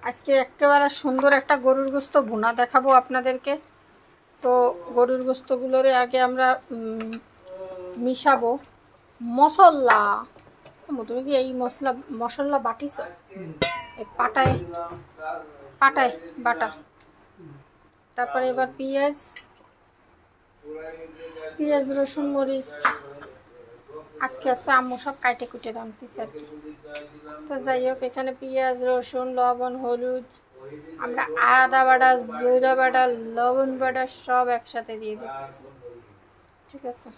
আজকে একেবারে সুন্দর একটা গরুর গোস্ত ভুনা দেখাবো আপনাদেরকে। তো গরুর গোস্তগুলোরে আগে আমরা মিশাবো মশলা। তুমি কি এই মশলা বাটিছ? এই পাটায় বাটা। তারপরে এবার পেঁয়াজ রসুন মরিচ আজকে আম্মু সব কাটে কুটে রাঁধতেছে আর কি। তো যাই হোক, এখানে পেঁয়াজ রসুন লবণ হলুদ আমরা আদা বাটা জিরা বাটা লবণ বাটা সব একসাথে দিয়ে দিচ্ছি। ঠিক আছে,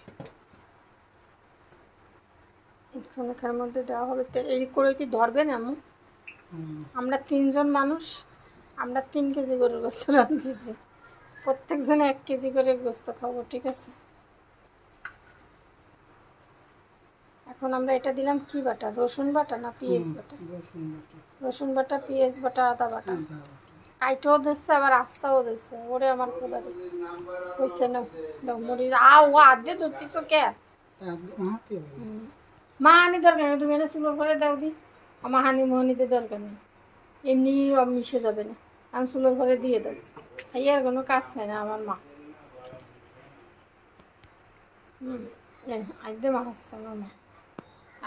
এখানের মধ্যে দেওয়া হবে। এই করে কি ধরবে না আম্মু? আমরা 3 জন মানুষ, আমরা 3 কেজি গরুর গোস্ত রাঁধতেছি। প্রত্যেকজনে 1 কেজি করে গোস্ত খাবো। ঠিক আছে, এখন আমরা এটা দিলাম কি বাটা? রসুন বাটা না পেঁয়াজ বাটা? রসুন বাটা, পেঁয়াজ বাটা, আদা বাটা। কাইটেও দিচ্ছে আবার আস্তাও দিচ্ছে। ওরে আমার খোদারে হয়েছে না মরি আদে ধরতিস কে? মা হানি দরকার নেই, তুমি এনে চুলোর ঘরে দাও দি। আমার হানি মোহানিতে দরকার নেই, এমনি মিশে যাবে না। আমি চুলোর ঘরে দিয়ে দেবো, আর কোনো কাজ হয় না আমার মা। আজকে মা আসছে আমার মা।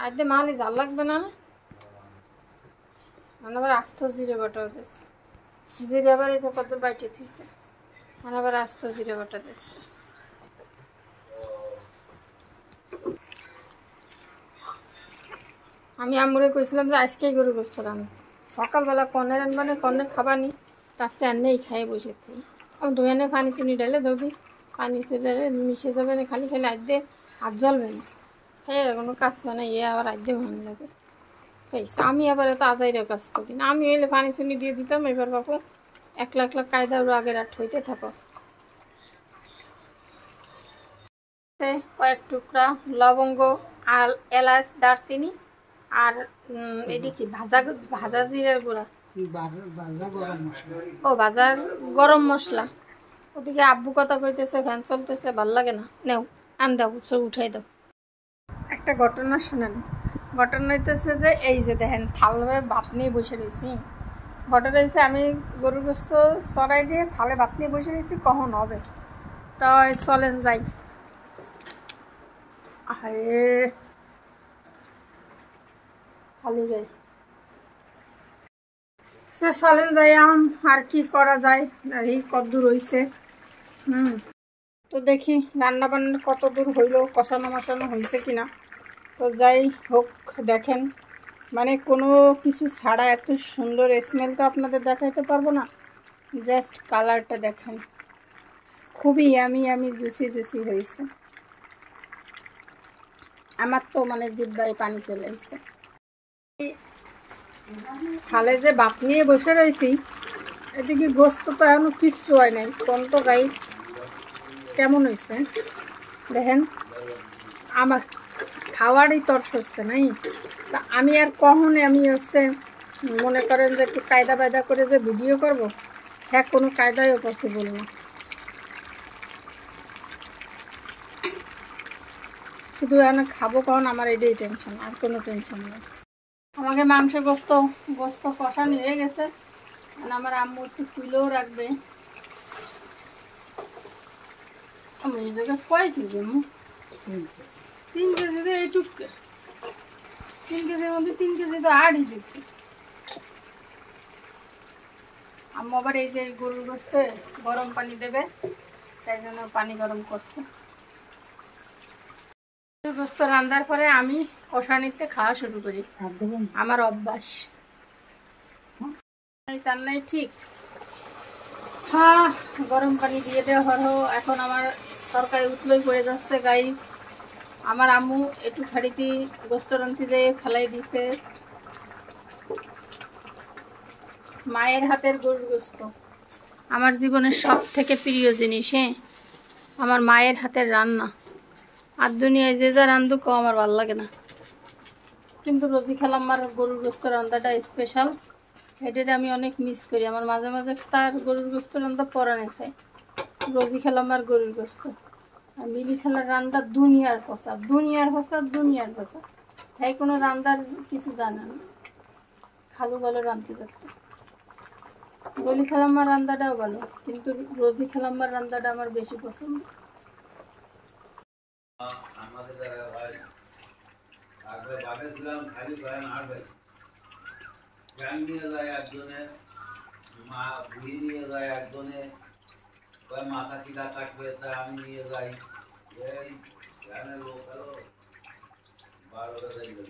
আজকে মা হলে জাল লাগবে না। আবার আস্ত জিরে বাটাও দিচ্ছে। জিরে আবার এই কত বাইটে থুইছে, আবার আস্ত জিরে বাটা দিচ্ছে। আমি আম্মুরে কইছিলাম যে আজকেই গরু গোস্ত রান্না। সকালবেলা কনে রান্না কনে খাবানি, আজকে আনলেই খাই বসে থাকি। আমি ধুয়ে পানি চিনি ডালে ধরবি, পানি চিনি মিশে যাবে না, খালি খালি আজকে হাত জ্বলবে না। খাই আর কোনো কাজ হয় না, আবার আজকে ভালো লাগে। আমি আবার এত আজাইরেও কাজ করি না। আমি হইলে পানি চিনি দিয়ে দিতাম, এবার বাপু একলা কায়দা আগের আর হইতে থাকো। কয়েক টুকরা লবঙ্গ আর এলাচ দারচিনি আর এদিকে ভাজা জিরার গুঁড়া, ভাজার গরম মশলা। ওদিকে আব্বু কথা কইতেছে, ফ্যান চলতেছে, ভাল লাগে না। নেও আন দাও, উঠাই দাও। একটা ঘটনা শুনেন। ঘটনা হইতেছে যে এই যে দেখেন থালে ভাত নিয়ে বসে রয়েছি। ঘটনা হয়েছে আমি গরুর গোস্ত চড়াই দিয়ে থালে ভাত নিয়ে বসে রয়েছি, কখন হবে। তাই চলেন যাই। আরে খালি যাই, চলেন যাই। আর কি করা যায়, এই কতদূর হয়েছে। তো দেখি রান্না বান্না কত দূর হইলো, কষানো মশানো হয়েছে কিনা। তো যাই হোক, দেখেন মানে কোনো কিছু ছাড়া এত সুন্দর স্মেল তো আপনাদের দেখাইতে পারবো না। জাস্ট কালারটা দেখেন, খুবই আমি জুসি হয়েছে। আমার তো মানে জিহ্বায় পানি চলে এসেছে। থালে যে ভাত নিয়ে বসে রয়েছি, এদিকে গোস্ত তো এখনো কিচ্ছু হয় নাই। কোন তো গাইস কেমন হয়েছে দেখেন। আমার খাওয়ারই তর সস্তে নাই। তা আমি আর কখনো আমি মনে করেন যে একটু কায়দা বায়দা করে যে ভিডিও করব, হ্যাঁ কোনো কায়দায়ও পসিবল না। শুধু এখানে খাবো কখন, আমার এটাই টেনশন, আর কোনো টেনশন নেই। আমাকে মাংস গোস্ত কষা নিয়ে গেছে, আমার আম্মু একটু তুলেও রাখবে। আমি এই জায়গায় কয় কেজি? 3 কেজিতে এইটুক, 3 কেজির মধ্যে 3 কেজি তো আড়ই দিচ্ছি। আম্মু আবার এই যে গরুর গোস্তে গরম পানি দেবে, তাই জন্য পানি গরম করছে। গোস্ত রান্নার পরে আমি কষানিতে খাওয়া শুরু করি, আমার অভ্যাস। তার নাই ঠিক। হ্যাঁ, গরম পানি দিয়ে দেওয়া হলো। এখন আমার তরকারি উতলোই পড়ে যাচ্ছে গাইস। আমার আম্মু একটু খাড়িতে গোস্ত রান্তি দিয়ে ফেলাই দিছে। মায়ের হাতের গরুর গোস্ত আমার জীবনের সব থেকে প্রিয় জিনিস। হ্যাঁ, আমার মায়ের হাতের রান্না। আর দুনিয়ায় যে যা রান্ধুক আমার ভালো লাগে না, কিন্তু রোজি খালাম্মার গরুর গোস্ত রান্নাটা স্পেশাল। এটা আমি অনেক মিস করি। আমার মাঝে মাঝে তার গরুর গোস্ত রান্না পরানে চাই। রোজি খালাম্মার গরুর গোস্ত আর মিলি খেলার রান্না দুনিয়ার কষা। হ্যাঁ কোনো রান্নার কিছু জানে না, খালু ভালো রাঁধতে পারতো। রলি খালাম্মার রান্নাটাও ভালো, কিন্তু রোজি খালাম্মার রান্নাটা আমার বেশি পছন্দ। আমাদের জায়গায় ভাই আগে বাড়িয়েছিলাম খালি কয়েন আর ভাই ফ্যান নিয়ে যায় একজনে, মা বুড়ি নিয়ে যায় একজনে, কয় মাথা কিনা কাটবে তা আমি নিয়ে যাই। এই ফ্যানের লোক হলো 12 বেজে গেল।